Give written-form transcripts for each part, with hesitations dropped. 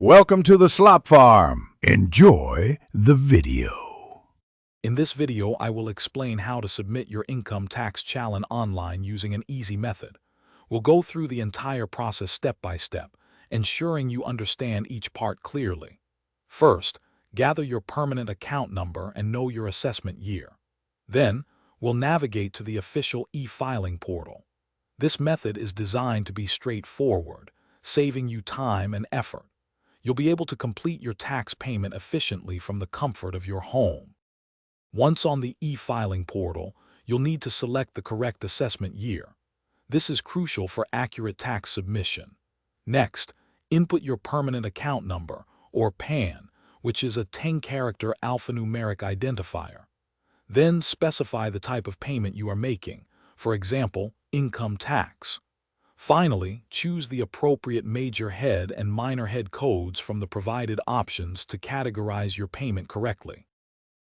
Welcome to the Slop Farm. Enjoy the video. In this video, I will explain how to submit your income tax Challan online using an easy method. We'll go through the entire process step by step, ensuring you understand each part clearly. First, gather your permanent account number and know your assessment year. Then, we'll navigate to the official e-filing portal. This method is designed to be straightforward, saving you time and effort. You'll be able to complete your tax payment efficiently from the comfort of your home. Once on the e-filing portal, you'll need to select the correct assessment year. This is crucial for accurate tax submission. Next, input your permanent account number, or PAN, which is a 10-character alphanumeric identifier. Then specify the type of payment you are making, for example, income tax. Finally, choose the appropriate major head and minor head codes from the provided options to categorize your payment correctly.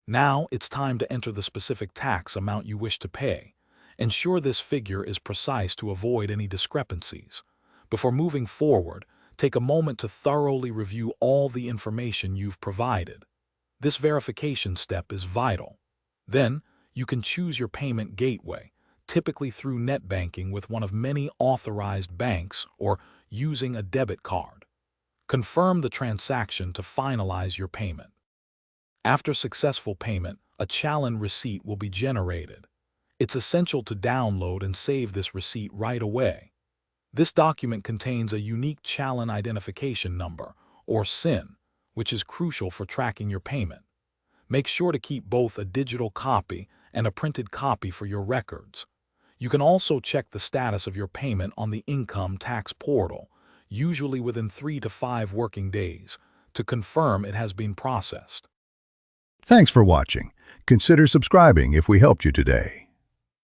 Now it's time to enter the specific tax amount you wish to pay. Ensure this figure is precise to avoid any discrepancies. Before moving forward, take a moment to thoroughly review all the information you've provided. This verification step is vital. Then, you can choose your payment gateway, typically through net banking with one of many authorized banks or using a debit card. Confirm the transaction to finalize your payment. After successful payment, a Challan receipt will be generated. It's essential to download and save this receipt right away. This document contains a unique Challan identification number, or SIN, which is crucial for tracking your payment. Make sure to keep both a digital copy and a printed copy for your records. You can also check the status of your payment on the income tax portal, usually within 3 to 5 working days, to confirm it has been processed. Thanks for watching. Consider subscribing if we helped you today.